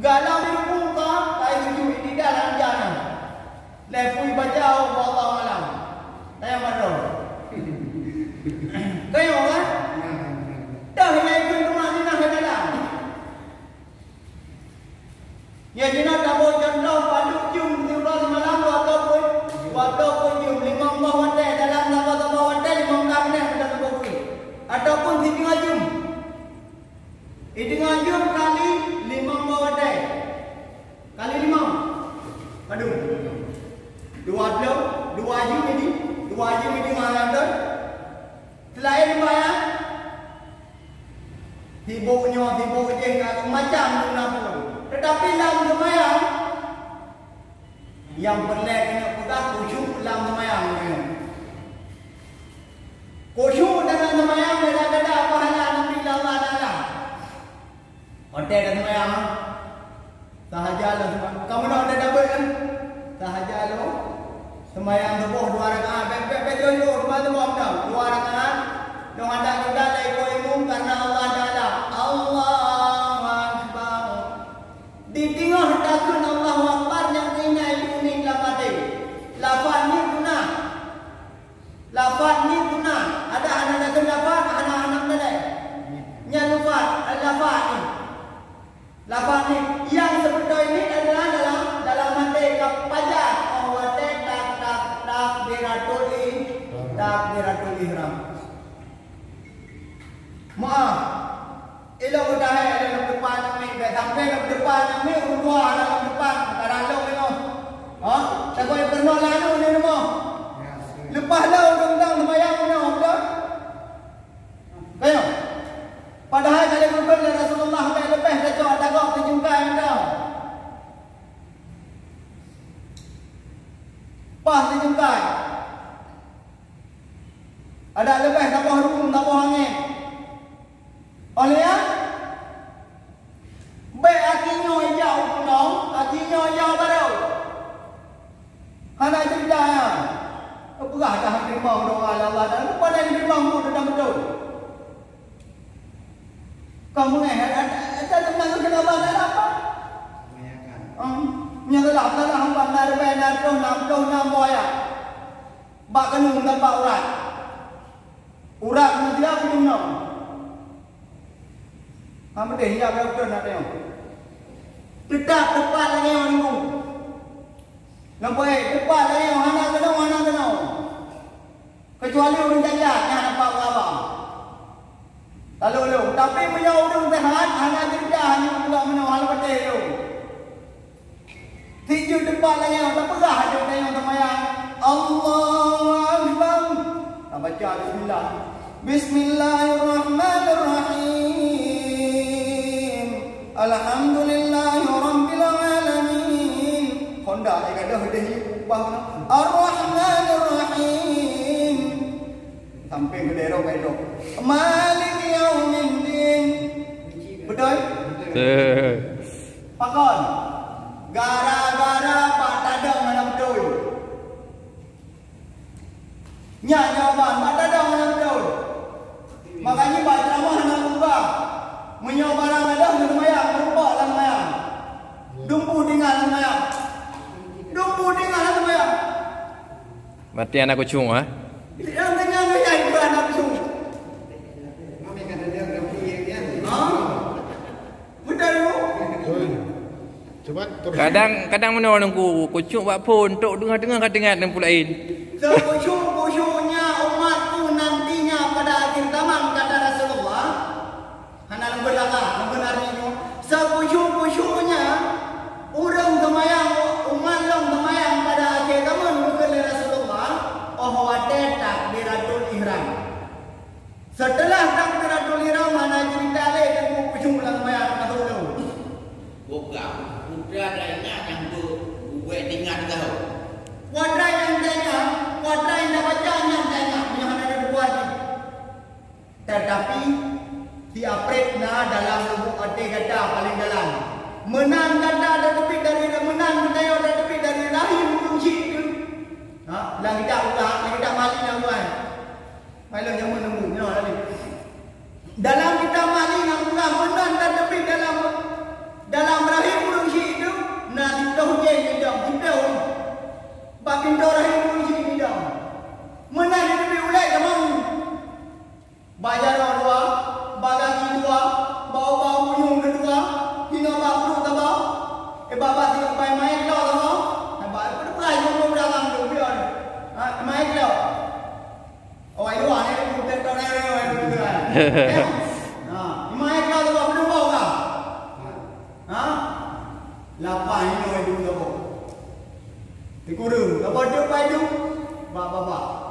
galau di muka kai tuju di dalam jana lepui baca Allah malam saya marah kayo kan dah yang ikut rumah ni nak dalam ya jina tak boleh contoh padu jum di rumah malam ataupun jum 50 wadah dalam 50 wadah 5 tahun dah boleh ataupun di tengah jum di tengah jum kali 50 wadah kali 5 padu dua jum ini malam tu selain bayar hibuknya macam guna pun tetapi dalam semayang yang perlu kena pegang khusyuk dalam semayang khusyuk dalam semayang beda-beda pahala nanti Allah Ta'ala hotel dalam semayang sahaja lo kamu nak ada double kan sahaja lo semayang subuh 2 rakaat pepek jujur rumah tu buat dah 2 rakaat dong ada kita ikut imam karena Allah Ta'ala Allahu Akbar di tengah takun Allahu Akbar yang kena itu ni lafaz ni guna ada anak-anak lafaz anak-anak tadi nya lafaz ni yang sebetulnya ini adalah dalam hati kepajar takbiratul ihram. Maaf. Elok dah dalam depan ni, sampai dalam depan ni dua dalam depan, kalau ni. Ha? Tak boleh pernah lalu ni semua. Lepas lau tentang sembahyang ni betul? Kayo. Padahal kalau bukan Rasulullah lepas dah tagok terjungkai dah. Pas terjungkai. Ada lebih tambah rum, tambah angin. Oleh ya? Baik akinya hijau punong, akinya hijau baru. Hana cerita ya. Apakah dah terima doa Allah dan lupa dah terima pun dah betul. Kamu ni ada tentang dengan Allah dan apa? Menyalah tanah hamba benar doh nam boya. Bak kenung tanpa urat. Urat kena dia pun nak. Kamu deh ya betul nak tengok. Tetap tepat lagi orang ni. Nampak tepat lagi hana kena. Kecuali orang jajan yang nampak apa. Lalu tapi punya orang sehat hana kerja hanya pula mana hal betul tu. Tinju tepat lagi tak pegah ada tengok semayang. Allahu Akbar. Baca bismillah. Bismillahirrahmanirrahim. Alhamdulillahirabbil alamin. Honda dia kata dah ubah Ar-Rahmanirrahim. Sampai ke daerah kaido. Maliki yaumiddin. Betul? Betul. Pakon. Gara-gara Pak Tadang mana betul? Jawaban Pak Tadang mana betul? Makanya Pak Ceramah nak ubah. Menyobar ada semayang, berubah dalam semayang. Dumpu tinggal semayang. Berarti anak kucing ah? Yang tengah saya itu anak kucing. Betul bu? Coba kadang mana orang kucing buat pun tok dengar kadengan dan pula lain. Kucing-kucingnya umatku nantinya pada akhir zaman kata Rasulullah. Hana lembar ini. Kucing-kucingnya orang semayang umat long semayang pada akhir zaman bukan Rasulullah. Oh wate takbiratul ihram. Setelah takbiratul ihram mana cerita lagi kucing ulang semayang atau belum? Bukan. Kuda lainnya yang buat tinggal tahu. Kuadra yang dah baca yang ada dua ni. Tetapi si apretna dalam lubuk hati kata paling dalam. Menang kata ada tepi dari menang kata ada tepi dari rahim kunci itu. Ha, lagi tak mali nak buat. Malah yang menunggu tadi. Dalam kita mali nak buat menang dan tepi dalam rahim Bajar dua, bagaki dua, bau-bau punyung kedua, hingga bau tabau. Bapak tidak main kau tabau. Bapak berperai jumlah dalam tu biar. Main kau. Oh itu aneh bukan kau ni tu kan. Main kau tabau belum bau kah? Lapan ini itu tabau. Dikurum, tabau tu padu, bapak.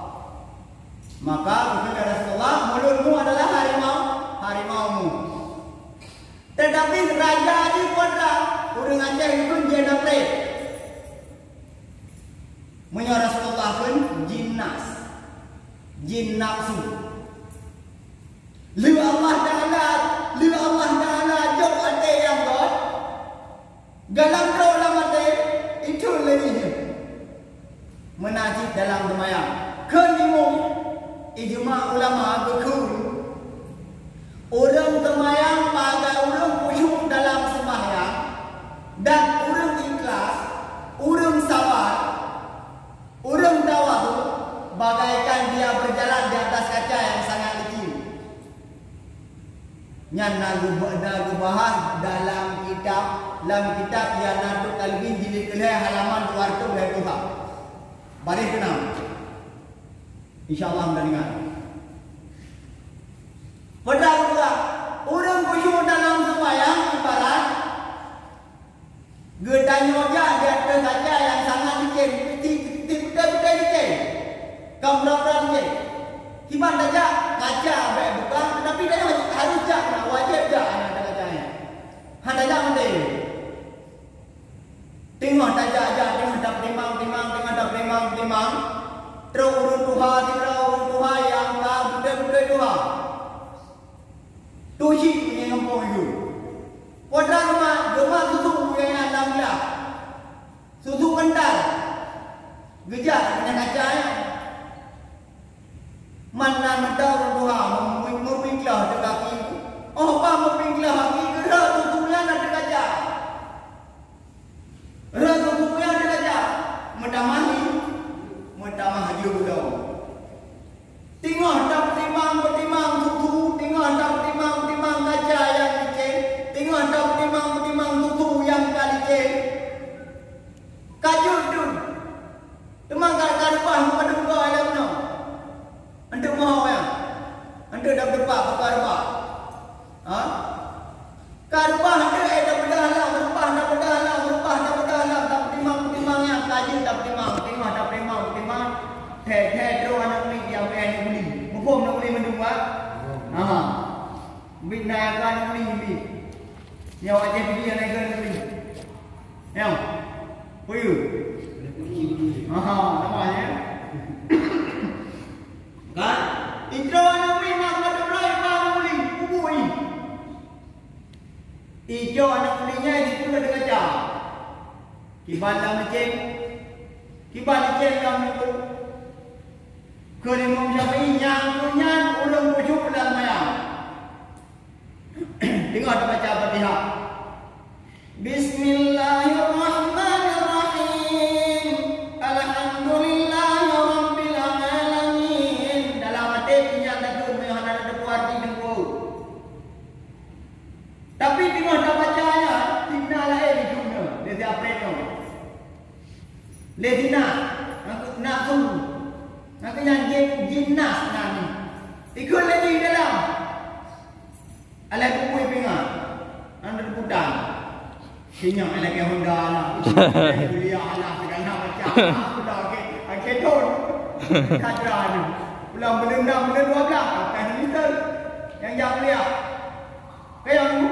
Maka kata Rasulullah, mulutmu adalah harimaumu. Tetapi raja di kota urang Aceh itu jin apret. Menurut Rasulullah pun jinnas, jin nafsu. Lu Allah Taala jauh ada yang God. Galam dalam ada itu lagi. Menajib dalam semayang. Kenimum ijma ulama berkul. Orang semayang pada orang khusyuk dalam sembahyang dan orang ikhlas, orang sabar, orang tawadhu bagaikan dia berjalan di atas kaca yang sangat kecil. Yang nagu bahas dalam kitab yang Nadut Talbin jilid kelih halaman 222. Baris ke-6. InsyaAllah anda dengar. Padahal juga orang khusyuk dalam sembahyang ibarat gedanya di atas kaca yang sangat licin, betul-betul licin. Kau berapa licin? Himan saja kaca baik bukan, tapi dia harus jak, wajib jak ada kacanya. Hanya jak mesti. Tengok saja aja, tengok dah timang. Terus urut Tuhan yang kau betul-betul Tuhan. Tuhi punya kampung itu. Padahal rumah susu punya anak dia. Susu kental. Gejak dengan kacanya. Mana mentau Tuhan memiklah dekat kaki. Oh, apa memiklah kaki gerak susunya ada kaca. Gerak susunya ada kaca. Metamah haji budau. Tengok tak timang susu, tengok tak timang kaca yang licin, tengok tak timang susu yang tak licin. Kajut tu. Temang karupah pada buka ada mana? Untuk mau ya? Untuk dah berapa karupah? Karupah ada dah berdalam, berupah tak timang yang kajut tak timang, tengok tak timang. Teh terus anak ni yang pengen beli. Bupom nak beli mendua. Bina kan beli. Yang wajib beli yang nak beli. Yang. Puyu. Namanya. Kan? Intro anak beli nak beli apa beli? Bubui. Ijo anak belinya itu ada kaca. Kibal dalam licin. Dalam itu. Kelimum Syafi'i yang punya ulung khusyuk dalam mayang. Tengok ada baca Fatihah. Bismillahirrahmanirrahim. Alhamdulillahirabbil alamin. Dalam hati punya takut yang ada arti dengku. Tapi tengok ada baca ayat, tina lain di dunia. Dia apa itu? Lezina, nak sungguh. Nanti yang jinnas nani. Ikut lagi dalam. Alat buku pingat. Anda putang. Sinyang alat yang Honda lah. Kuliah lah segala macam. Aku dah okey ton. Kadra ni. Pulang benda 12 kan liter. Yang jam kuliah. Kayak tu.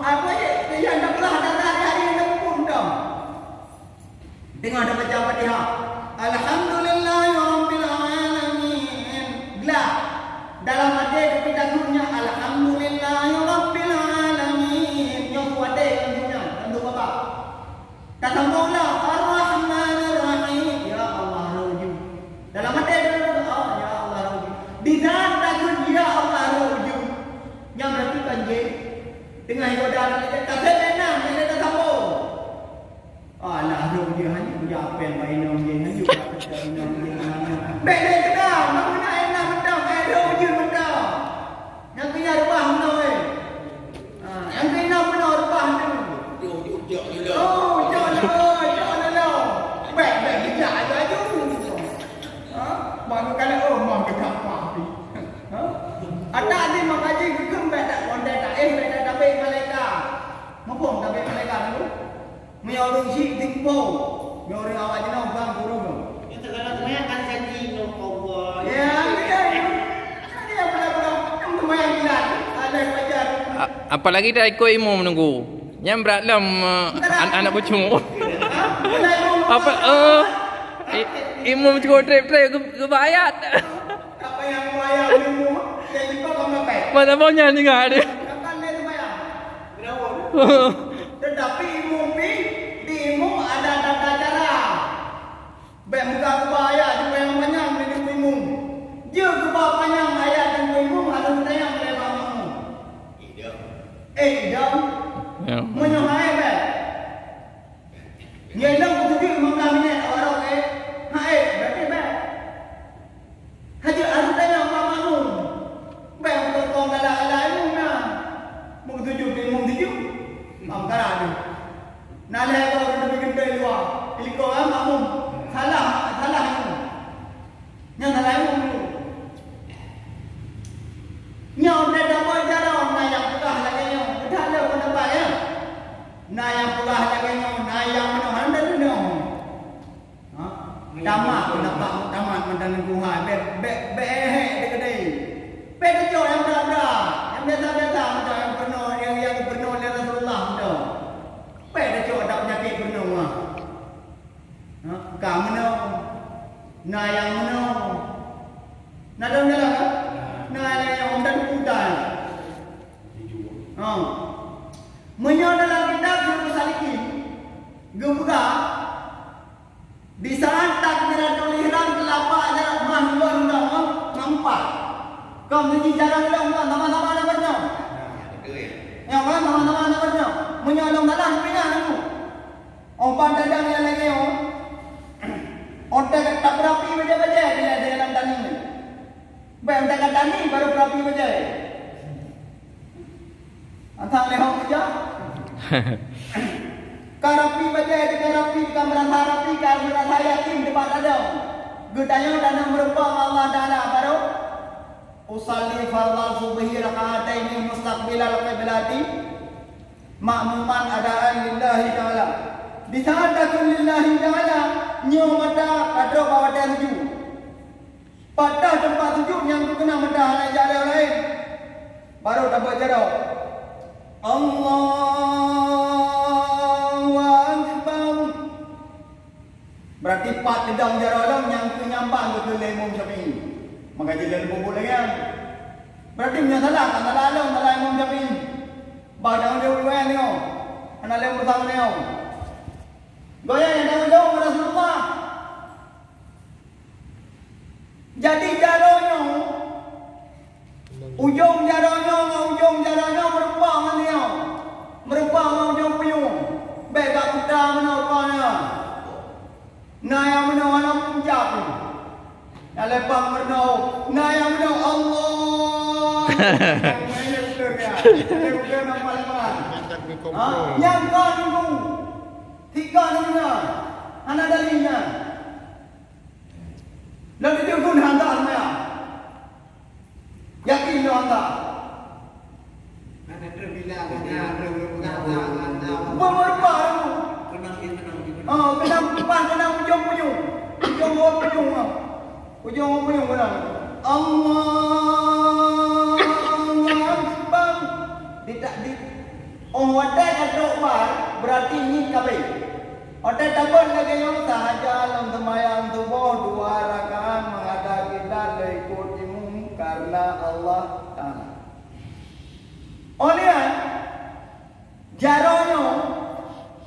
Apa je yang dah belah dah hari dah pun dah. Tengok ada baca Fatihah. Alhamdulillahirabbil alamin. Gelah dalam hati kita dunia alhamdulillahirabbil alamin. Yang kuat dunia tentu apa? Tak sambunglah Ar-Rahmanir-Rahim. Ya Allah rujud. Dalam hati kita ya Allah rujud. Di dalam takut ya Allah rujud. Yang berarti kan je tengah ibadah kita tak benar kita tak sambung. Alah rujud hanya punya apa yang mainan dia hanya beda kenal, mana enak betul, Ada di makaji gekem beda konde tak beda tapi mereka. Mapong tapi mereka dulu. Meyorong si tingpo. Meyorong awak jenau bang guru. Yang terkadang saya akan janji no kau. Ya, dia pula yang yang gila. Ada pacar. Apalagi dah ikut imam menunggu. Yang berat dalam anak cucu. Apa imam cukup trip ke bayat. Apa yang bayar ilmu? Jadi kau ngepek. Mana punya juga dia. Kapan dia bayar? Berapa? Tetapi di ilmu ada tata cara. Baik muka kebaya juga yang banyak dengan ilmu. Dia kebapanya ayat dan ilmu ada yang lebar ilmu. Idam. Ya. Menyuhai baik. Dia dah betul 15 minit orang hai berarti baik. Haji artinya apa makmum. Baik kau dalam ilmu na. Mung tujuh ilmu tujuh. Angkara ni. Nalai kau orang bikin luar. Iliko makmum. Salah ilmu. Yang salah ilmu. Nyau dah dapat jarang na yang putah lagi nyau. Dah ada pendapat ya. Na yang putah lagi nyau, na yang mana anda tu nyau. Ha? Tamat pendapat tamat mendan Tuhan. Be dekat Be tu yang berada. Yang biasa-biasa macam yang pernah yang pernah oleh Rasulullah tu. Be tu ada penyakit penuh ah. Ha? Kamu no. Na yang mana? Na dalam dalam kan? Na yang dan hutan. Menyo dalam kitab Surah Salikin. Gebuka di saat takbiratul ihram kelapa ada mahluan nampak. Kau mesti jalan dulu sama-sama ada benar. Yang mana sama-sama ada benar. Menyo dalam dalam pindah dulu. Orang dadang yang lagi Otak tak berapi baca-baca bila ada dalam tani ni. Baik otak tani baru berapi baca. Antang lehong baca. Karapi baca itu karapi kamera harapi kamera yakin depan ada. Gudanya dana merupa Allah Taala baru usalli fardhu subhi raka'ataini mustaqbilal qiblati ma'muman adaan lillahi ta'ala. Di saat takun lillahi ta'ala nyo mata kadro bawa dan tuju. Pada tempat tuju yang kena mata hanya jalan lain. Baru dapat jarak. Allahu Akbar. Berarti pat dedang jarak yang kenyambang ke lemong Syafi'i. Maka jalan bubuk lagi kan. Berarti punya salah kan salah Imam Syafi'i. Badang dia riwayat tengok. Anak lemong bersama tengok. Goyang yang jauh pada Rasulullah. Jadi jaraknya ujung jaraknya merupa mana? Merupa ujung puyung. Baik kat kuda mana rupanya. Nah yang mana mana puncak tu. Yang lepas mana. Nah yang mana Allah. Yang betul ya. Yang betul nama lepas. Yang kau tunggu. Tiga dunia, anak dalinya. Lalu dia pun hantar semua. Yakin dia hantar. Ada terbilang, ada berkata. Berapa? Kena depan, kena ujung. Ujung kena. Allah Akbar. Tidak. Wadah kadrok bar berarti ini kabeh. Wadah tabon lagi yang sahaja dalam sembahyang subuh 2 rakaat menghadap kiblat ikut imam karena Allah Taala. Oleh jaraknya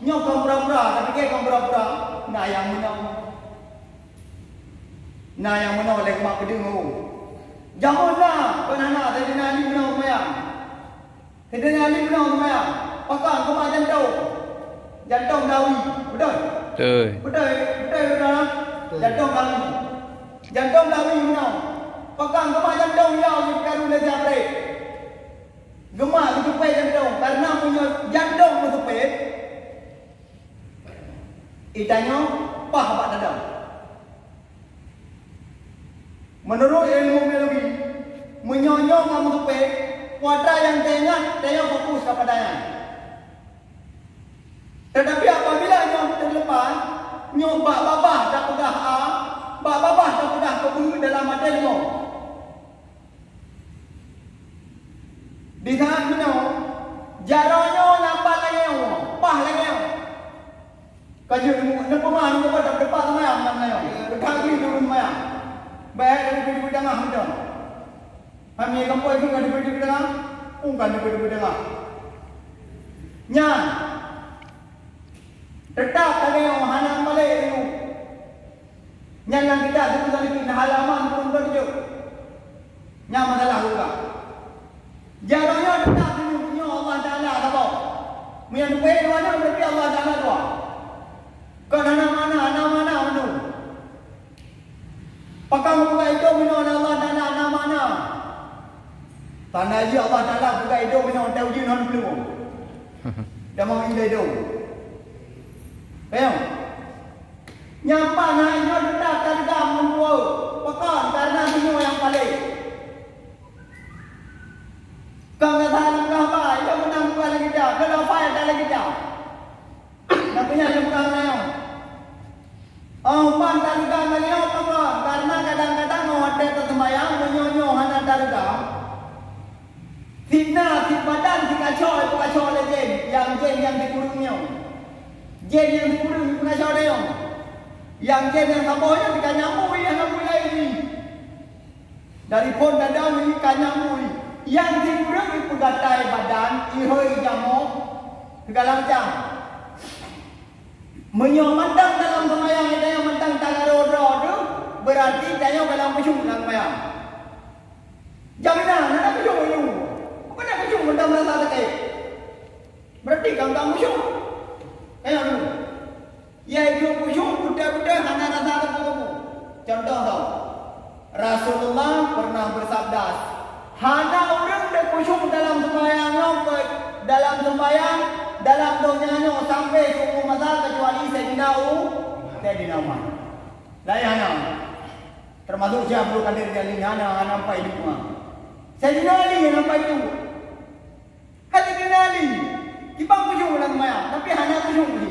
nyokong berapa tapi ke berapa nah yang mana oleh mak kedengu. Janganlah penana tadi nali benar sembahyang. Kedai Ali benar sembahyang. Pakai kau mak jantung dawi. Betul? Betul. Jantung dawi. Jantung dawi benar. Pakai kau mak jantung ya karu le japre. Gemak ketupai jantung karena punya jantung ketupai. Itanya pah pak dadam. Menurut ilmu biologi menyonyo kamu supir, kuadra yang tengok fokus kepadanya. Tetapi apabila nyo terlepas, nyo babah tak pedah babah tak pedah keburu dalam hati nyo. Di saat nyo, jaraknya nampak lagi nyo, pah lagi nyo. Kajian nak pemah nyo pada depan mayam mana nyo, dekat ni turun mayam. Baik dari di tengah macam. Kami kampung itu kan di tengah, bukan di tengah. Nya, tetap kami yang hanam balik itu. Nya yang kita itu dari halaman pun terjuk. Nya masalah juga. Jaraknya tetap punya Allah Taala tahu. Mian pay mana berarti Allah Taala doa. Kerana mana anu. Pakang buka itu minum Allah Taala mana. Tanah je Allah Taala buka itu minum tahu je non belum. Dah mau ini itu. Ayo. Nyapa hanya tetap tergam menua. Pakang karena minum yang paling. Kau kata apa? Itu menang bukan lagi dah. Kalau apa ada lagi dah. Nak punya bukan yang. Pantai juga menyo apa? Karena kadang-kadang hotel tersembayang menyonyo hana darga. Fitnah, badan, kacau le jen yang dikurungnya. Jen yang dikurung kacau dia. Yang jen yang sabohnya tika nyamuk yang mulai ini. Dari pon dadang ini kanyamuk. Yang dikurung itu gatai badan, ihoi jamuk, segala macam. Menyomandang dalam semayang itu yang mentang tangan roda berarti dia dalam kusyuk dalam semayang. Jaminan ada kusyuk itu. Bukan ada kusyuk mentang merasa sakit. Berarti kamu tak kusyuk. Kayak itu. Yaitu kusyuk budak-budak hanya rasa terkutuk. Contoh tau. Rasulullah pernah bersabda, hanya orang yang kusyuk dalam sembayang dalam donyanya sampai suku masa kecuali Sayyidina Umar. Layana. Termasuk siapa bukan diri dia hana nampak hidup mah. Sayyidina Ali yang nampak itu. Sayyidina Ali. Kibang kusyuk dalam sembayang, tapi hanya kusyuk ni.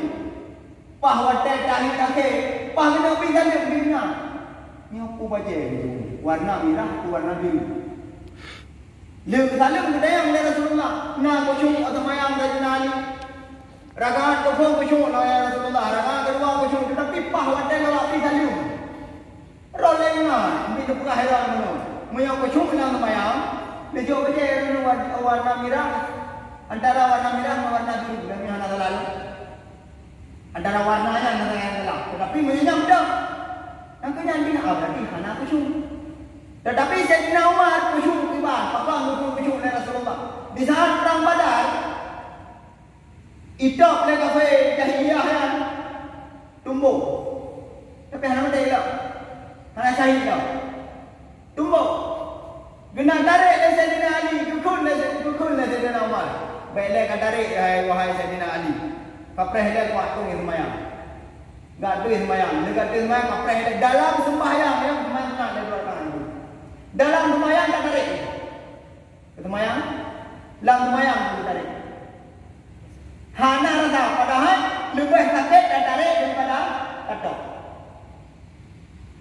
Pahwa tahi kakek, pah kena pindah dia bina. Ni apa baca itu? Warna merah, warna biru. Leu salam kita yang dari Rasulullah. Nah kusyuk atau mayang dari Ali. Rakaat kedua kusyuk ya Rasulullah. Rakaat kedua kusyuk. Tetapi pahwa dia lawak pisah liu. Rolengna. Ini tu bukan heran mana. Mayang kusyuk dalam mayang. Dia jawab baca warna merah. Antara warna merah dan warna biru. Demi hana lalu. Antara warnanya dan yang lain. Tetapi menyam dah. Yang kenyang dia berarti hana kusyuk. Tetapi Sayyidina Umar kusyuk tiba, pakang kusyuk dari Rasulullah. Di saat perang Badar, itu oleh kafir jahiliyah yang tumbuh. Tapi hana mati tak? Hana syahid tak? Tumbuh. Gena tarik dari Sayyidina Ali, kukun dari Sayyidina Umar. Baiklah kan tarik wahai Sayyidina Ali. Kapreh dia kuat tu semayang. Gak tu semayang. Dekat tu semayang kapreh dia dalam sembahyang yang sembahyang dia dua tangan. Dalam semayang tak tarik. Semayang, dalam semayang tak tarik. Hana rasa padahal lebih sakit dan tarik daripada katok.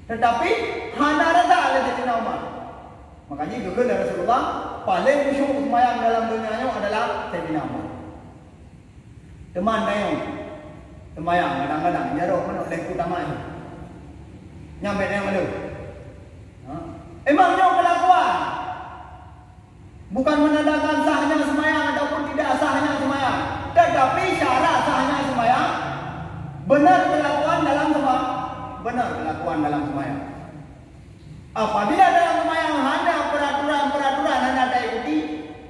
Tetapi hana rasa oleh Sayyidina Umar. Makanya juga dari Rasulullah paling khusyuk semayang dalam dunianya adalah Sayyidina Umar. Teman tayong semayang kadang-kadang jarok mana oleh utama ini. Nyampe yang mana? Emangnya kelakuan bukan menandakan sahnya sembahyang ataupun tidak sahnya sembahyang, tetapi syarat sahnya sembahyang benar kelakuan dalam sembahyang. Apabila dalam sembahyang hanya peraturan hanya ada ikuti,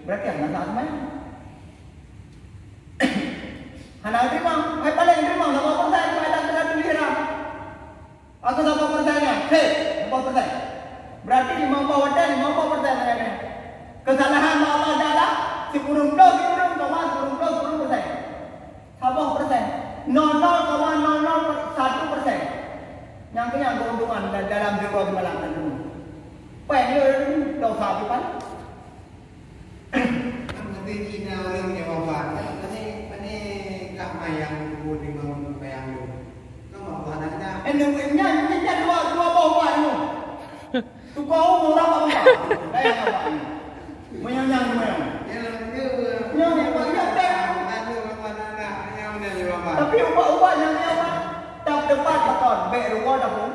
berarti hanya sah sembahyang. Hanya terima, paling terima sama persen, ada terlalu lihat. Atau sama persennya, berapa persen? Berarti 50% saja. Kesalahan Allah adalah 10%. Sabah persen. 0,001%. Yang kenyang keuntungan dalam zero malam dan dulu. Pengen dosa pipan. menteri Cina orang yang wafat. Ini kat mayang kubur di mayang tu. Kamu apa nak? Nunggunya dua bawah tu. Tu kau murah apa? Dah apa? Menyang mayang. Yang banyak dah. Tapi ubah yang ni apa? Tak depan betul. Baik ruang dah pun.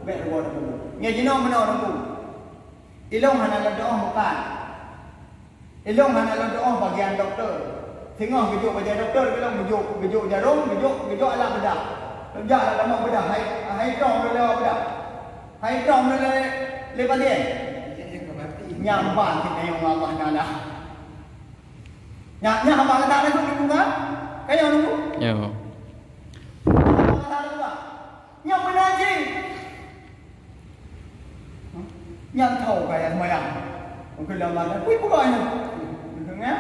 Baik ruang dah pun. Nya jino mana orang pun. Ilong hana doa bukan. Ilong hana doa bagian doktor. Tengok gejuk bagian doktor bilang gejuk jarum, gejuk alat bedah. Bedah alat lama bedah. Hai tong le bedah. Hai tong le pasien. Nyamban kita yang Allah Taala. Nya hamba kata ada tu bunga. Kayak orang tu. Ya. Yang benar je. Yang tahu kayak mayang. Mungkin lama dah. Kui bukan. Dengar?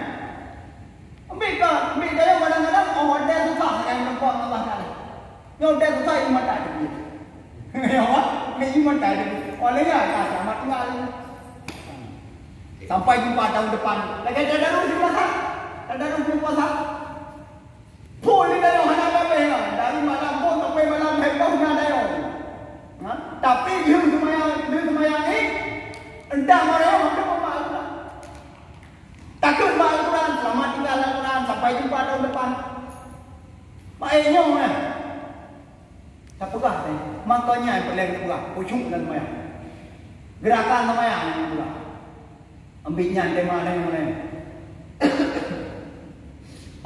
Ambil kaya kadang-kadang orang dia susah dengan nampak Allah Taala. Yang dia susah iman tak ada. Ya apa? Iman tak ada. Olehnya tak amat tinggal. Sampai jumpa tahun depan. Lagi ada dulu puasa. Ada dulu puasa. Pun ni dah ada apa ya? Dari malam pun sampai malam heboh dah ada. Tapi dia semayang ni entah mana orang malu. Takut malu Quran, selamat tinggal Quran sampai jumpa tahun depan. Baiknya mana? Tak pegah ni. Makanya yang paling pegah, pucuk dan semayang. Gerakan semayang yang pegah. Ambilnya tema mana?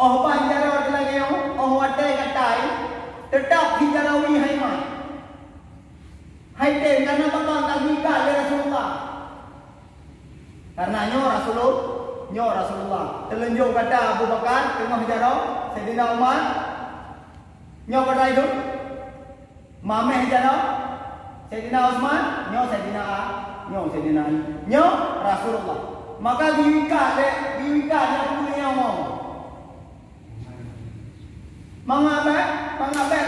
Oh panjara lagi oh watai katai tetap hijarawi hai mah. Hai teh karena bakal tagika le Rasulullah. Karena nyo Rasulullah. Telunjuk kata Abu Bakar tengah hijarah Sayyidina Umar. Nyo kata itu. Mame hijarah Sayyidina Utsman, nyo Sayyidina Ali. Nyo Rasulullah. Maka diikat yang punya mau. Mengapa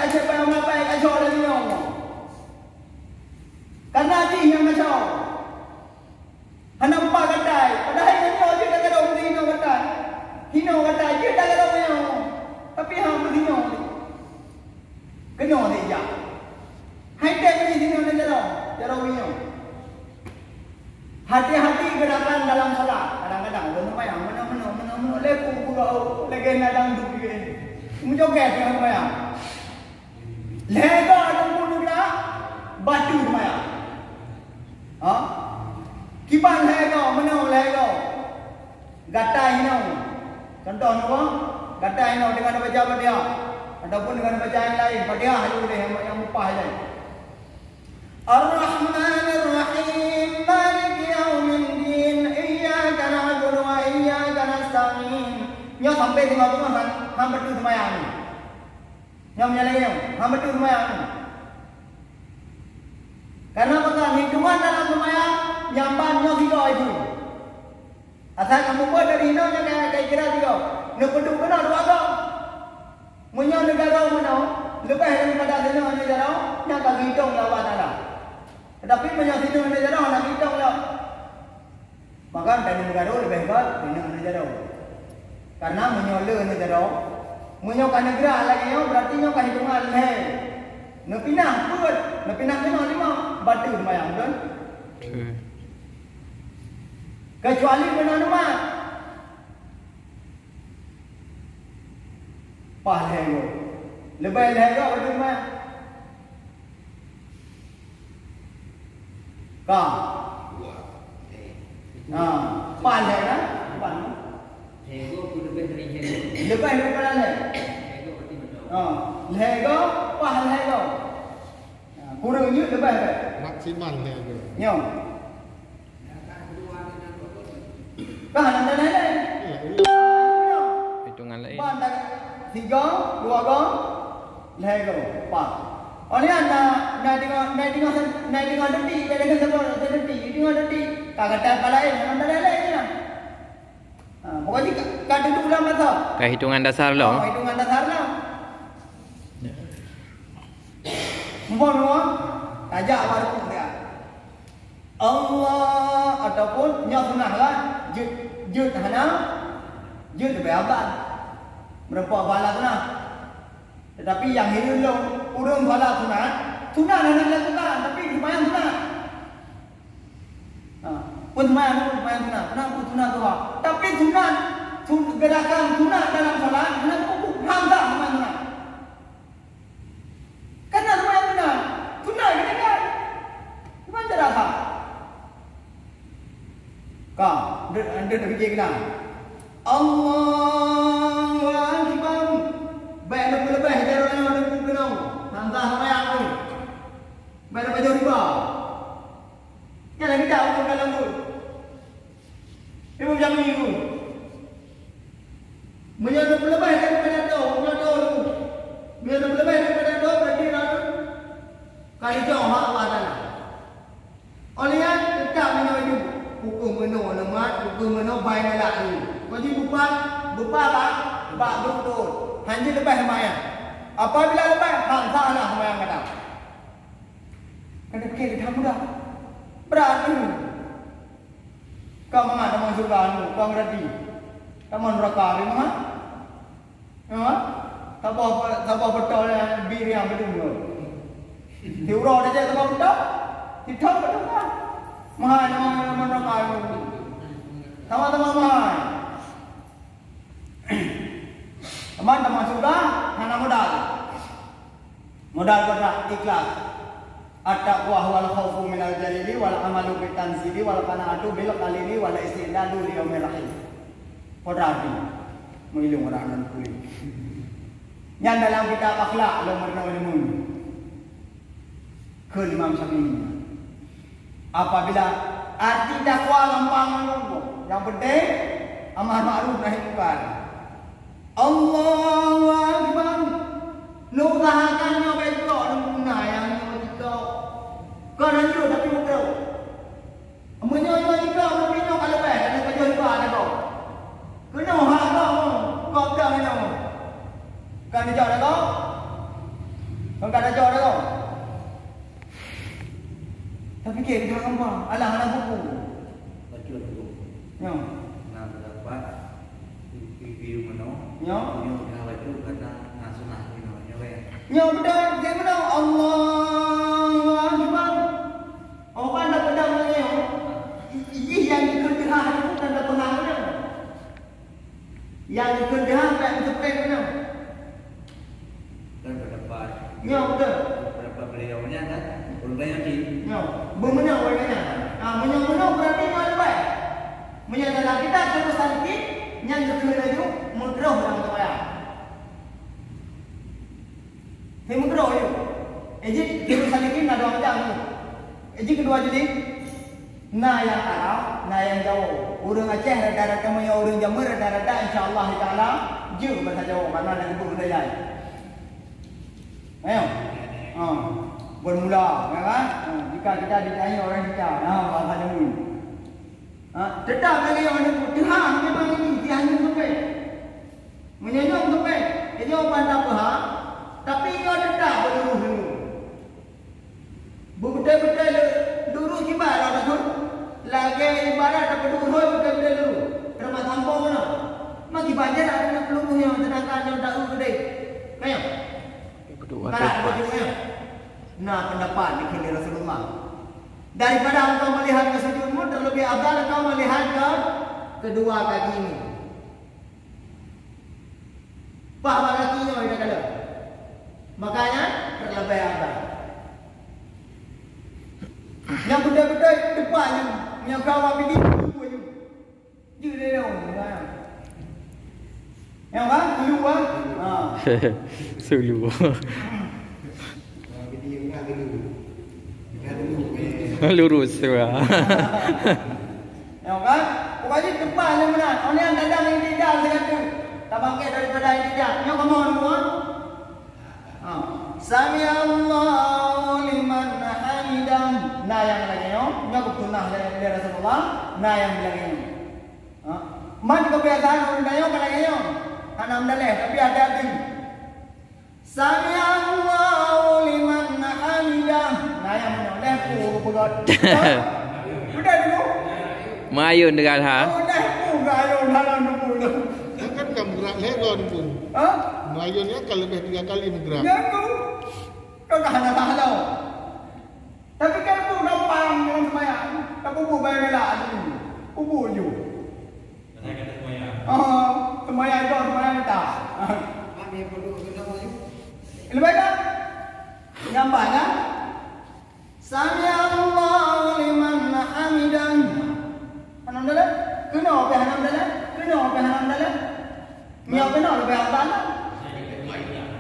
siapa yang mengapa kacau lagi Allah? Karena dia yang kacau. Nampak katai, padahal hino je tak ada orang hino katai. Hino katai je tak ada orang. Tapi hang berhino. Kena dia. Hai tak ni hino ni jaro hino. Hati-hati gerakan dalam salat. Kadang-kadang orang mana lepu pula legenda dangdut begini. Menjoget dengan semayang. Lega tunggu juga batu semayang. Kipan lega, menau lega. Gatai hinau. Contoh apa? Gatai hinau dengan baca Fatihah ataupun dengan bacaan lain. Fatihah dulu deh yang mupah lain. Ar-Rahmanir Rahim, Maliki Yaumiddin, Iyyaka na'budu wa iyyaka nasta'in. Nyo sampai di mana hang betul semayang ni. Nyo menyalai hang betul semayang ni. Karena apa? Hitungan dalam semayang nyamban nyo 3 itu. Asal kamu buat dari hino nya kayak kira 3. Nyo peduk kena 2 agak. Munyo negara mana? Lebih daripada hino nya jarau, nya tak hitung lawan ada. Tetapi munyo hino nya jarau nak hitung lah. Maka dari negara lebih hebat hino nya jarau. Karena menyola negara, menyokan negara lagi berarti nyokan hitungan leh. Nepinah pun, nepinah lima batu semayang kan? Kecuali benar nama. Pah lego, lebih lego batu semayang. Kau, pah lego kan? Pah. Lepas daripada lego, pah lego. Kurangnya lepas ke? Maksimal lego. Nyom. Kah nak lain? Hitungan lain. Bantak 3, 2 gong, lego, pah. Oleh anda naik dengan detik, dengan sebab detik. Kagak tak lain, anda lain lah. Pokoknya kat duduk dalam masa. Kayak hitungan dasar lah. Hitungan dasar lah. Mohon mohon. Tajak baru pun dia. Allah ataupun nya sunah lah. Jut hana. Je lebih abad. Merempuak bala tunah. Tetapi yang hidup lo urung bala tunah nak lakukan tapi lumayan tunah. Pun lumayan tunah. Kenapa tunah tu? Tapi tunah gerakan tunah dalam salat kenapa hamzah lumayan tunah. Karena lumayan tunah gerakan. Macam mana tak? Kau, anda dah fikir kena. Allahu Akbar. Baik lebih-lebih dari orang yang ada kena. Hamzah sama yang tu. Baik baca riba. Yang lagi tak pun dalam tu. Ibu macam ni tu. Menyadap lebih daripada tu. Menyadap lebih daripada tu. Berarti lalu. Kali jauh hak Allah Ta'ala. Oleh yang tetap menyadap. Hukum meno lemat, hukum meno baik melak ni. Jadi bupat bak betul. Hanya lebih semayang. Apabila lebih, hamzah lah semayang kata. Kena fikir kita mudah. Berat ni. Kau mana teman surga ni? Kau ngerti? Teman neraka ni mana? Ya? Tabah betul yang bir yang betul. Diurau saja tabah betul. Tidak betul kan? Mahal teman neraka ni. Teman-teman mahal. Teman-teman surga hanya modal. Modal berat ikhlas. At-taqwa wal khaufu minal jalili wal amalu bit tanzili wal qanaatu bil qalili wal istidadu li yaumil rahim. Kodrati. Mengilung orang nan kulit. Yang dalam kitab akhlak nomor 65. Ke Imam Syafi'i. Apabila arti takwa gampang menunggu. Yang penting amar ma'ruf nahi munkar. Allahu Akbar. Lu usahakan baik kau guna yang kau. Kau nak jujur tapi bukan. Menyoyo kau nak pinjau kalau baik ada kerja lupa ada kau. Kena hak kau dah kena. Kan dia ada kau. Kau tak ada ada kau. Tapi fikir dia apa? Alah buku. Baca dulu. Ya. Nak dapat review mana? Ya. Review dah baca kata nasunah ni namanya weh. Ya betul. Dia mana? Allahu Akbar. Orang dah pedang ni. Ini yang dikerjakan itu tanda pengaruhnya. Yang dikerjakan tak sepek mana? Dan berdapat. Ya betul. Berdapat beliaunya kan? Berbanyak di. Ya. Bermenang warnanya. Menang berarti mana baik? Menang dalam kita terus sedikit yang dikerjakan itu mudroh dalam tuaya. Saya mudroh itu. Ejik terus sedikit ada macam tu. Ejik kedua jadi. Na yang Arab, na yang Jawa. Orang Aceh rada-rada punya orang Jamur rada-rada insya-Allah taala je bahasa Jawa mana nak sebut benda lain. Ayo. Bermula, ya kan? Jika kita ditanya orang kita, bahasa Jawa. Tetap lagi orang itu Tuhan memang ini dia hanya sampai. Menyenyum sampai. Dia jawapan tak apa, tapi dia tetap berlurus dulu. Betul-betul lurus gimana dah tu? Lagi ibarat dapat lurus betul-betul dulu. Terima tampung mana? Maki banjir ada nak peluru yang sedangkan yang tak gede. Kayak. Kedua Kalau begitu. Nah pendapat dikini Rasulullah. Daripada engkau melihat ke sujudmu terlebih afdal engkau melihat ke kedua kakimu. Paha kakinya kita kata. Makanya terlebih afdal. Yang betul-betul depannya yang kau ambil di baju. Jadi dia orang. Yang kan keluar. Sulu. Dia dulu. Lurus tu lah. Ya kan? Pokoknya depan yang mana? Orang yang dadang yang tidak saya kata. Tak bangkit daripada yang tidak. Yang kamu semua. Sami Allahu liman hamidah. Nah yang lagi yo. Yang kepunah dari Rasulullah. Nah yang lagi yo. Man kebiasaan orang dayo lagi yo. Hanam daleh tapi hati-hati. Sami Allahu liman hamidah. Nah yang mana? Lepu pegot. Udah dulu. Mayun dengan ha. Oh, dah pun gayung dalam dulu. yang bergerak legon pun. Ha? Melayu ni akan lebih 3 kali bergerak. Ya aku. Kau dah nak tahu. Tapi kan aku gampang dalam semayang. Aku bayar lah ni. Kubu je. Semayang kau semayang tak. Kami perlu kena maju. Lebih tak? Gambar kan? Sami Allahu liman hamidan. Hanam dalam? Kena apa hanam dalam? Kena apa hanam dalam? Ni apa nak lebih apa nak?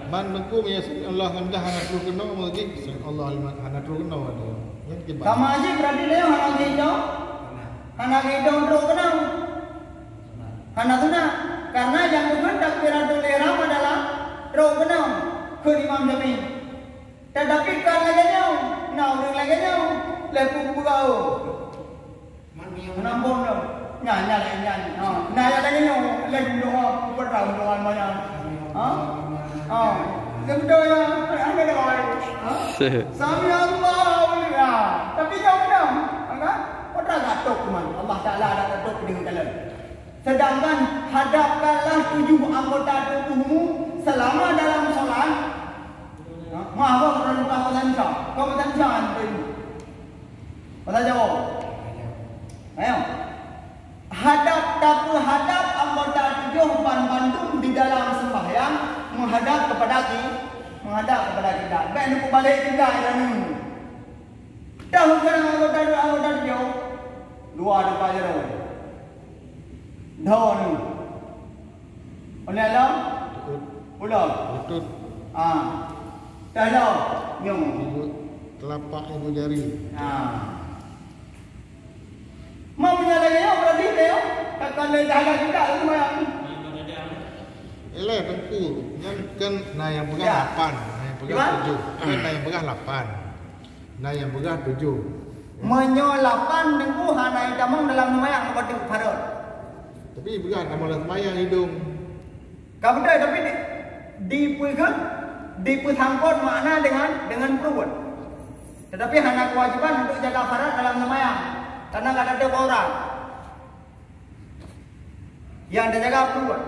Man mengku ya Allah hamdah hana terus kena lagi. Allah liman hana terus kena ada. Yang kita. Sama aja berarti dia hanam hidau. Hanam hidau terus kena. Hanam tu nak. Karena yang berkendak Qiratul Ihram adalah terus kena ke Imam Syafi'i. Tetapi kalau lagi nak orang lagi lepas berau. Menambung dah. Nyanyi. Naya lagi lagi doa berau doa mana? Betul ya. Anda doa. Sami Allah ya. Tapi jauh dah. Enggak? Orang gatuk man. Allah Taala ada gatuk di dalam. Sedangkan hadapkanlah 7 anggota tubuhmu selama dalam solat. Maaf, orang kau tancap. Kau tancap tu. Kau jawab. Ayo. Hadap anggota 7 bandung di dalam sembahyang menghadap kepada kita. Baik nak balik kita yang ni. Dah bukan anggota dia. Dua depan je tu. Dah ni. Oleh Allah. Ulang. Betul. Dah dah. Nyum. Telapak ibu jari. Mau menyalahi ya berarti dia. Takkan le jalan juga semayang. Eleh tengku. Yang kan yang pegang 8, yang pegang 7. Kan yang pegang 8. Yang pegang 7. Menyolapan tengku hana damang dalam semayang seperti farad. Tapi pegang dalam semayang hidung. Kau betul tapi dipesangkut makna dengan perut. Tetapi hanya kewajiban untuk jaga farad dalam semayang. Karena tidak ada orang yang ada jaga perut.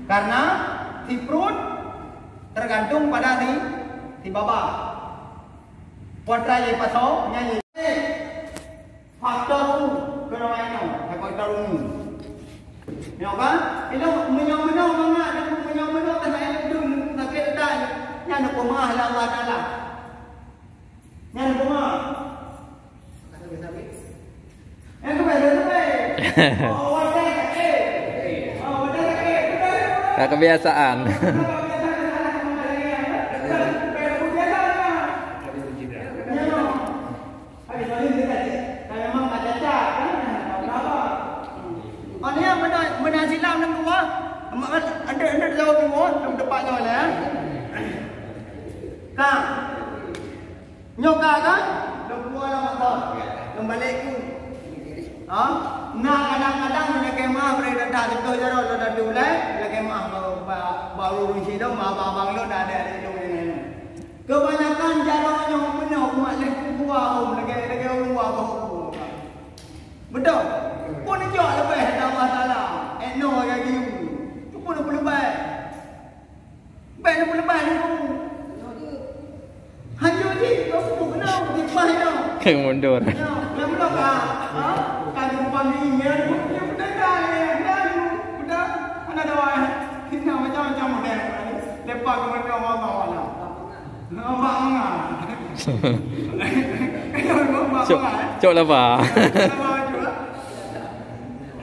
Karena si perut tergantung pada si baba. Putra ye pasau nyanyi. Faktor kena main faktor Nampak kan? Itu menyong-menyong banget. Dia menyong-menyong tak saya duduk sakit dah. Yang nak pemah lah Allah Ta'ala. Yang nak pemah. Yang kebetulan sampai. Wadah sakit. Wadah sakit. Tak kebiasaan. Benda silam dan keluar. Anda jauh keluar depannya lah. Kang. Nyoka kan? Dah keluar lah mata. Kembali ku. Nah kadang-kadang nak kemah berada dah betul jaro dah diulai, nak kemah baru rusi dah abang lo dah ada di ni. Kebanyakan jaraknya benar mak leh buah lagi buah bau. Betul. Pun jauh lebih Allah Taala. No lagi. Tu pun boleh baik. Baik boleh baik ni. Hanya ni kau pun kenal di mana. Keng mundur. Yang mana kah? Kan panggilan dia benar dah. Sudah ada doa. Kita macam-macam model. Lepas kemudian Allah Taala. Nampak enggak? Cok lah pak.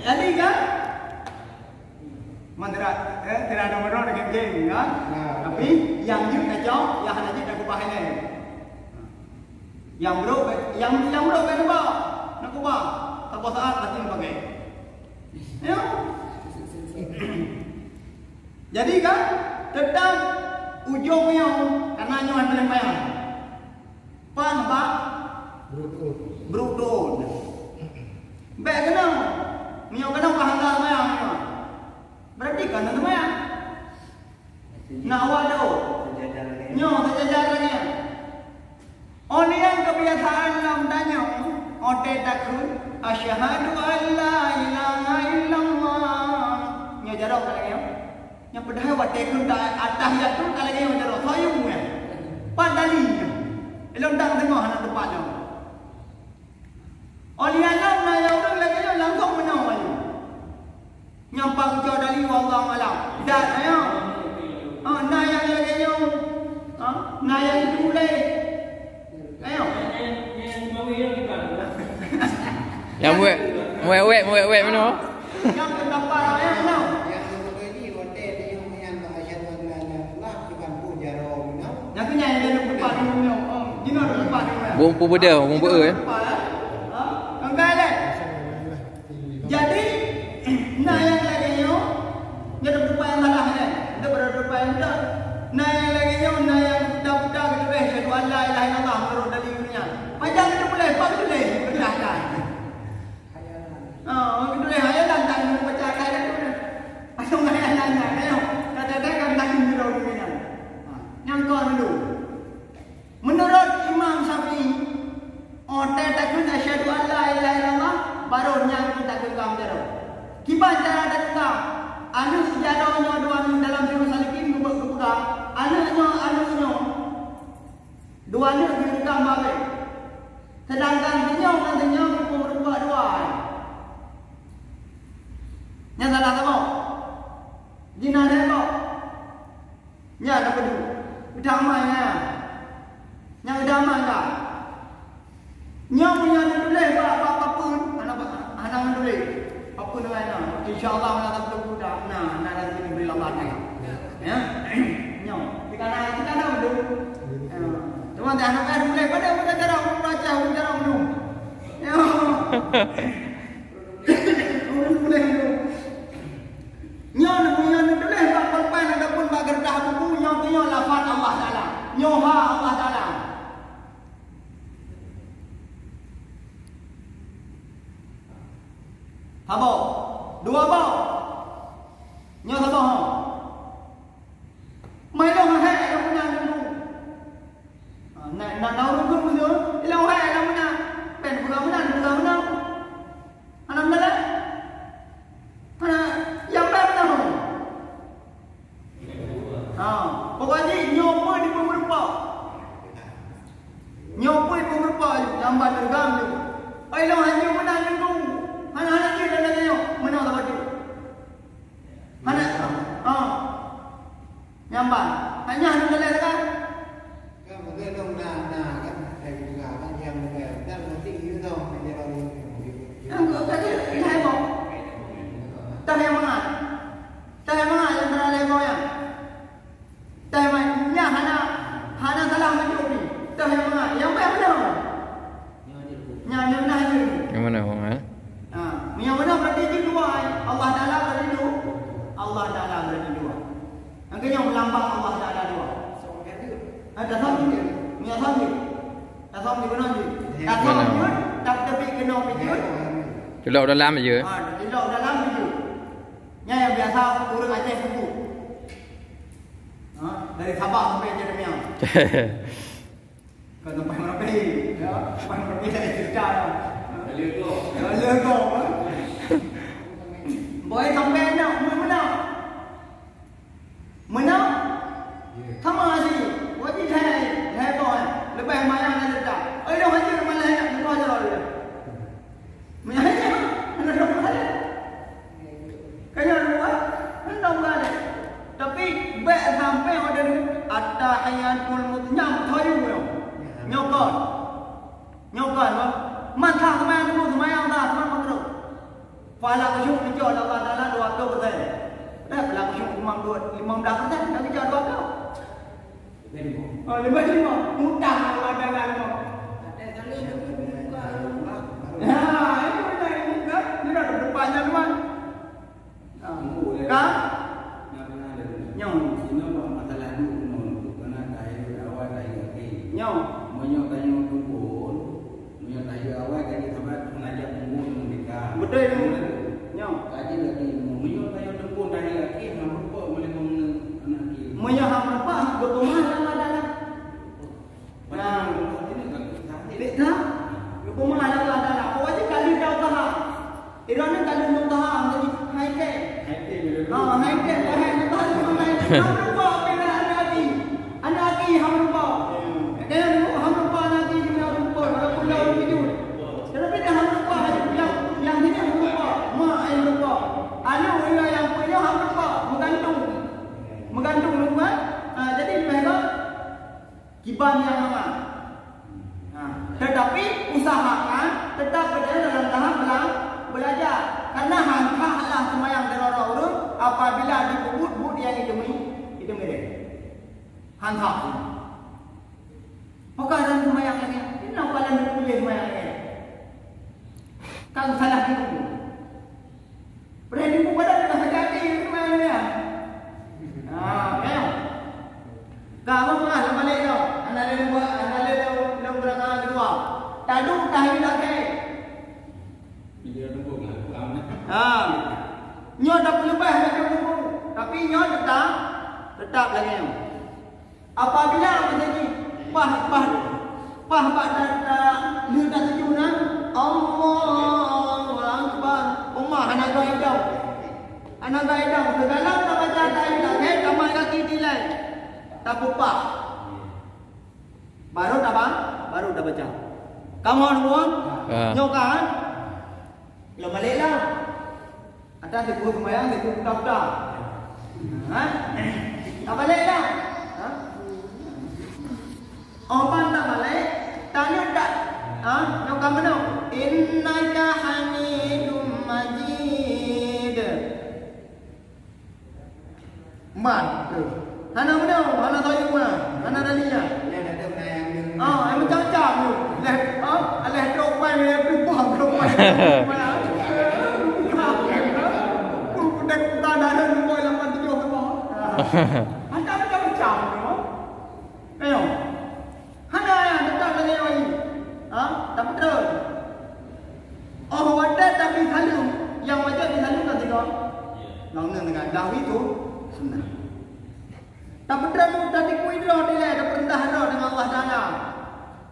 Jadi kan? Mandra, tidak ada merah dengan geng, kan? Tapi yang jut kacau, yang hanya jut aku bahaya. Yang bro kan ubah, nak ubah. Tak saat pasti nak pakai. Ya. Jadi kan, tetap ujungnya karena nyaman paling bayar. Pan pak, brutal. Baik kenal. Mio kena kahanga semayang ni. Berarti kan semayang. Nak wado. Nyo sejajar lagi. Oni yang kebiasaan dalam tanya, ote takut asyhadu an la ilaha illallah tekun atahiyat tu kalau dia macam soyung ya. Padali. Elondang tengah nak depan dia. Olianan na yang orang lagi yang langsung menawar. Nyampang jauh dari wallah malam. Dan ayo. Na yang lagi yang na yang itu boleh. Ayo. Yang wek mana? Yang pendapat ayo no. Yang tu yang dia lupa dia punya. Dia nak lupa dia. Bumbu beda, bumbu ya. Enggak ada. Jadi nah yang lagi yo, dia lupa yang salah kan. Dia berlupa yang tak. Nah yang lagi yo, nah yang budak-budak itu deh syahadu an la ilaha illallah Muhammadur Rasulullah. Panjang itu boleh, pak boleh berjalan. Itu boleh hayalan tak membaca kaidah itu. Asal hayalannya, ayo. Kata-kata tak minum dunia. Yang kau dulu. Menurut Imam Syafi'i, orang takut asyhadu an la ilaha illallah baru yang kita genggam jaro. Kiban cara datang. Anu sejarahnya dua anu dalam Sahih Salikin kepegang. Anunya dua anu genggam babe. Sedangkan nantinya berubah dua. Yang salah apa? Jinan apa? Ya dapat dulu. Damainya. Yang damai enggak? Nyong punya boleh apa pun anak boleh. Apa dengan insya-Allah nak tak budak. Nah, nak beri Allah tengok. Ya. Nyong. Kita dulu. Cuma dah anak boleh pada cara membaca cara minum. Ya. Boleh. Nyong punya boleh apa pen ataupun bagerdah buku nyong punya lafaz Allah Taala. Nyoha Allah Taala. Habo, dua bau. Nyo sabo. Mai lo hai lo punya dulu. Nak dulu dulu. Lo hai lo punya. Pen bukan mana. Anak mana? Mana yang mana? Pokoknya nyopo di pemerpa. Nyopo di pemerpa jamban tergam tu. Ai lo hanya mana dulu. Anak-anak dia dah tengok mana tak baju. Anak nyamban. Hanya anu dalam kan. Kan betul dong nah kan saya juga kan yang dan nanti itu dong dia orang Enggak tadi hai mau. Tak yang mana? Yang berada goyang. Tak mana? Hana salah menjawab. Tak yang mana? Yang mana? Yang mana? Yang mana bang? Yang mana berarti dua. Allah Taala berarti dua. Allah Taala berarti dua. Angkanya melambang Allah Taala dua. Ada satu. Ni satu. Tak satu benar je. Tak satu. Tak tepi kena pijut. Celok dalam je. Celok dalam pijut. Yang biasa orang Aceh sebut. Dari Sabah sampai Jeremiah. Kau sampai Merapi. Ya, sampai Merapi saya cerita. Lego. Boleh sampai nak mana? Sama aja. Wajib hai kau. Lepas mayang nak letak. Dah hajar malah nak kau ajar dia. Mana? Mana dah malah. Kaya dua, hendak balik. Tapi baik sampai ada at-tahiyatul mutnyam thayu yo. Nyokon. Mantap semayang dah makro. Fala kusyuk dijual Allah Taala 2%. Fala kusyuk imam 15% dah dijual 2%. 55. Utang Allah Taala 5. Ada kali buka rumah. Ini kan dia dah depannya memang. Kan? Nyong. Masalah dulu kena tahu awal lagi. Nyong. Menyok tahu kumpul. Menyok tahu awal lagi tempat mengajak kumpul mereka. Betul itu. Nyong. Kaji lagi menyok tahu kumpul tadi lagi mampu boleh anak dia. Menyok apa? Berkumah sama dalam. Nah, ini kan Tidak. Berkumah Allah Taala. Wajib kali tahu tahap. Irana kali tahu tahap jadi high tech. High tech. High tech. hampa bila anak lagi hampa. Dia hampa nanti dia hampa walaupun lau wujud. Tetapi dia hampa yang ini hampa, mak yang hampa. Anu yang punya hampa menggantung rumah. Jadi mereka kiban yang lama. Tetapi usahakan tetap berada dalam tahap belajar. Karena hangkahlah semayang terorok urut apabila dibubut yang itu dia. Hangkah. Maka dalam semayang lagi. Ini nampak dalam kuliah semayang lagi. Kalau salah itu. Berani buku pada kita sejati semayang lagi. Ayo. Kamu pernah lama balik tau. Anak dia berangkat kedua. Tadu tahi lagi. Dia tunggu lama. Nyo dah lepas lagi tunggu. Tapi nyo tetap lagi. Apabila menjadi pah dia dah sejuk na. Allahu Akbar. Umar anak gaidau. Segala tak baca tahi lagi. Kamar kaki tilai. Tak pupah. Baru dah baca. Kamu semua? Nyokan? Lo balik lah. Ada tipu semayang, tipu budak-budak. Tak balik lah. Orang tak balik. Tanya tak? Nyokan mana? Innaka hamidum majid. Mantul. Hana mana? Hana tahu mana? Hana dalinya. Em macam-macam tu. Alah drop main dia pipah drop main. Budak budak dah ada 87 semua. Ada macam-macam tu. Ayo. Hana yang tetap lagi lagi. Tak betul. Wadah tapi salim. Yang wajib disalimkan tidak. Nang dengan dahwi tu sunnah. Tak betul tadi kuidro dia ada perintah roh dengan Allah Taala.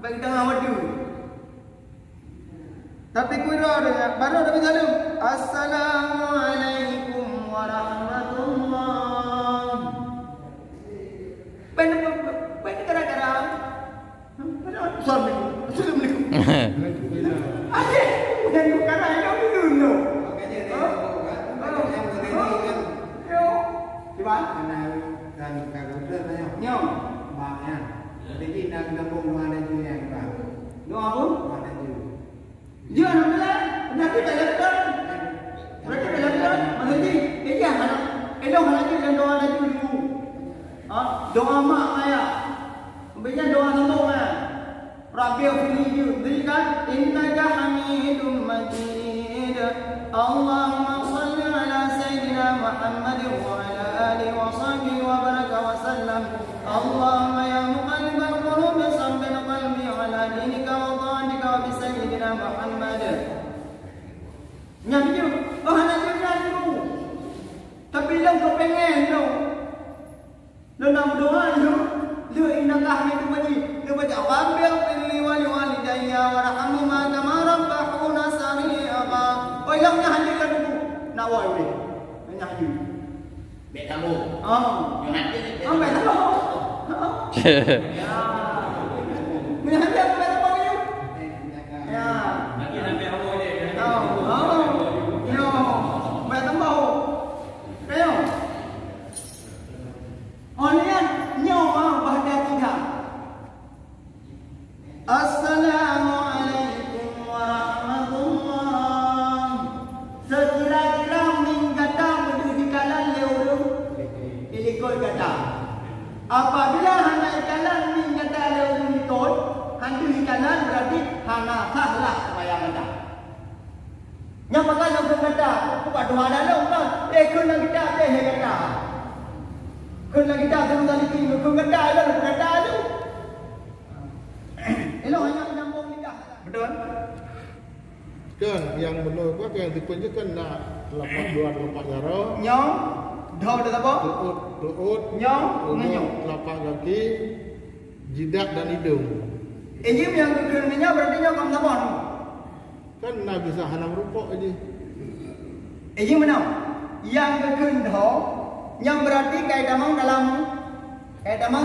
Bagi tengah wadu. Tapi kuidro dia baru Nabi salam. Assalamualaikum warahmatullah. Ben gara-gara. Assalamualaikum. Aje, dan bukan ada dulu. Gimana? Dan kalau betul Nyo. maknya. Jadi nak gabung mana juga yang bang. Doa pun? Mana juga. Dia alhamdulillah. Nanti tak lepas. Mereka tak lepas. Maksudnya, dia anak. Elok lagi dan doa lagi dulu. Doa mak ayah. Biasanya doa sambung lah. Rabbil fili jadi kan? Innaka hamidum majid. Allahumma salli ala Sayyidina Muhammad wa ala alihi wa sahbihi wa baraka wa sallam. Allahumma ya muqallibal qulub sabbin qalbi ala dinika wa ta'atika wa bi Sayyidina Muhammad. Nyam je. Anak dia dulu. Tapi lang kau pengen tu. Lu nak berdoa tu. Lu innaka hamidum majid. Lu baca rabbil fili wa liwalidayya warhamhuma kama rabbahuna saghira. Oi lang nya handikan dulu. Nak woi weh. Nya handi. Bek kamu. Yo handi ni. Ambil tahu. Ya. Nya handi apa tahu you? Ya. Lagi sampai awal dia. Yo. Betul tahu. Ayo. Onian nyawa bahasa tiga. Assalamualaikum warahmatullah. Sekira-kira minggata menuju kalan lewru ilikol kata. Apabila hana ikalan minggata lewru ilikol, hantu ikalan berarti hana sahlah semayang anda. Yang makan yang kata, buat doa dalam kan? Kun lagi tak ada kata. Kun lagi tak ada tadi tinggal kun kata ada kata tu. Elok hanya menyambung lidah. Betul? Kan yang benar apa yang dipunjukkan nak lapak dua lapak jaro. Nyong, dah ada apa? Tuut. Nyong, nyong. Lapak kaki, jidat dan hidung. Ini yang kekenanya berarti nyong kamu apa? Kan nak bisa hana merupok aja. Ini mana? Yang keken dah, Yang berarti kayak damang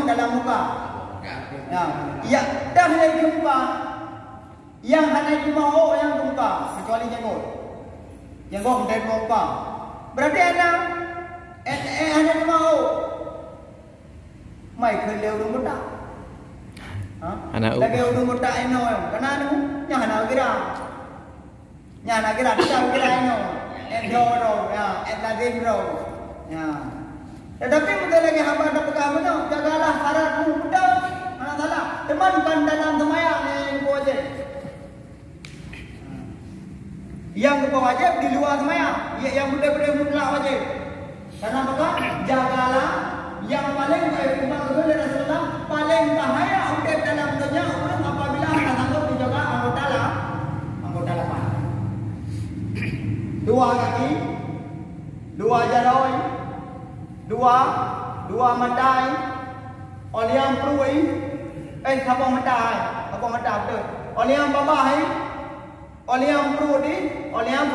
dalam muka. Ya, dah yang jumpa. Yang hanya cuma yang muka, kecuali jenggot. Jenggot dari muka. Berarti anak hanya cuma mai kerja udah muda. Anak lagi udah muda eno, karena anu yang anak kira. Yang anak kira dia kira eno. Endoro, ya, endadimro. Ya. Tetapi betul lagi hamba ada pegang mana, jagalah haratmu betul. Mana salah. Temankan dalam semayang yang wajib. Yang wajib di luar semayang, yang betul-betul mutlak wajib. Karena apa? Jagalah yang paling baik Imam Rasulullah paling bahaya untuk dalam dunia orang apabila anda sanggup dijaga anggota lapan. Dua kaki, dua jaroi, dua matai, oliang perui, kapong matai betul. Oliang babai, oliang perui, oliang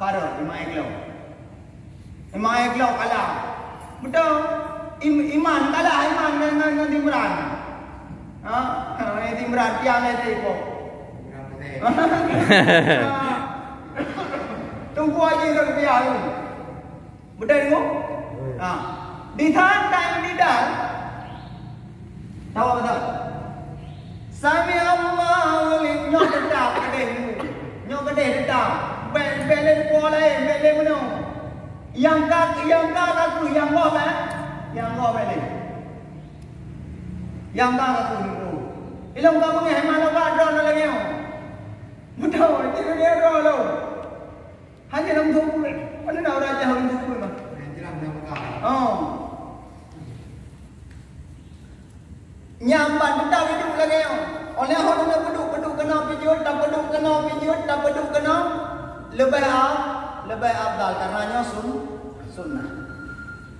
parut, 5 eklo. 5 eklo kalah. Betul. Iman kalah iman dengan Timran. Timran tiang itu kok. Tunggu aja rupiah tu. Betul tu? Di tanda di dal. Tahu betul? Sami Allah nyok tetap kedai tu. Nyok kedai tetap. Belen boleh, belen mana? Yang kak aku yang kau belen. Yang kau belen. Yang kak aku itu. Ilang kau mengenai mana kau ada lagi? Betul, itu dia dulu. Hanya dalam tubuh. Mana nak raja dalam tubuh mah? Oh. Nyamban betul itu lagi. Oleh orang nak peduk kena pijut, tak peduk kena lebih afdal karenanya sunnah.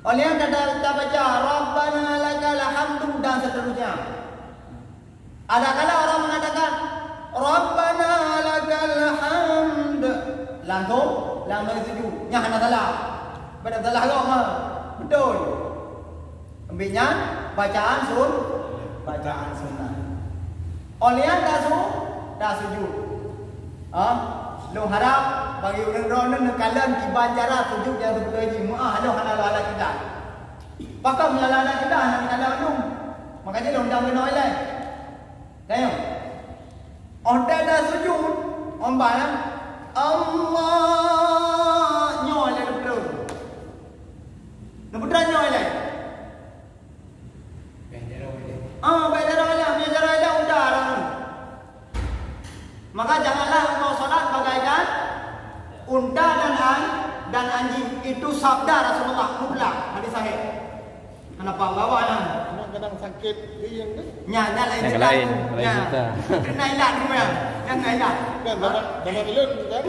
Oleh yang kita baca Rabbana lakal hamdu dan seterusnya. Ada kala orang mengatakan Rabbana lakal hamd. Langsung sujud. Nya hana salah. Pada salah kau mah. Betul. Ambilnya bacaan sunnah. Oleh yang dah sujud. Lo harap bagi orang-orang kalian dibanjara sujud yang seperti ini. Lo hana kita. Pakam melala kita hana kita. Makanya lo dah menolak lain. Tengok. Orang dah sujud, orang balang Allah nyoi le betul. Betul nyoi le. Bejara udah orang. Maka janganlah engkau salat bagaikan unta dan anjing. Itu sabda Rasulullah mutlak hadis sahih. Kenapa bawanya? Kadang sakit yang ni. Nya lain kita. Kena ilat ni ya. Yang ilat. Kan dalam ilun kan.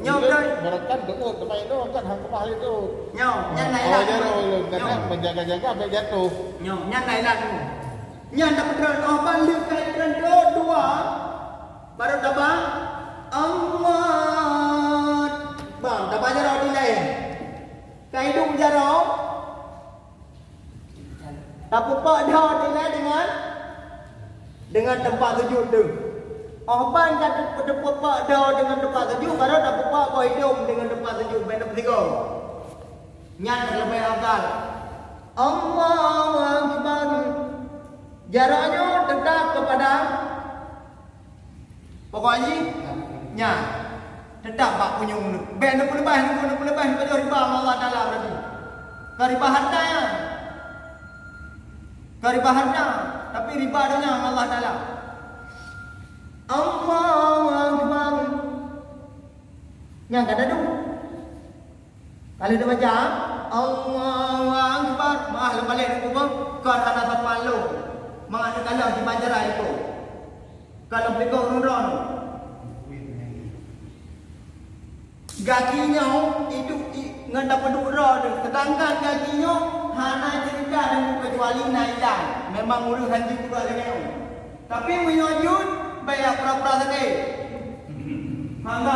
Nyok betul. Berakan doa tempat itu kan hang kemah itu. Nyok, yang ilat. Jaro ilun karena menjaga-jaga sampai jatuh. Nyok, yang ilat tu. Yang tak betul balik kaitan dua. Baru dabang Allah. Bang, dabang jaro di lain. Kaidung jaro. Tapi pak dah nilai dengan tempat sujud tu. Orang kata tempat pak dah dengan tempat sujud, baru dapat pak kau hidup dengan tempat sujud benda tiga. Nyan lebih afdal. Allahu Akbar. Jaraknya tetap kepada pokoknya nya tetap pak punya mulut. Benda lebih pada riba Allah Taala berarti. Riba hartanya. Ribahannya, tapi riba dengan Allah Taala. Allahu Akbar. Yang kata tu. Kalau dia baca Allahu Akbar, mahal balik tu pun kau ada satu lu. Maka kalau di banjara itu. Kalau mereka urun gakinya itu ngenda peduk roh, sedangkan gakinya hana cerita dan kecuali nailan. Memang urus hanji pula dengan. Tapi menyujud bayar pura-pura sakit. Hangga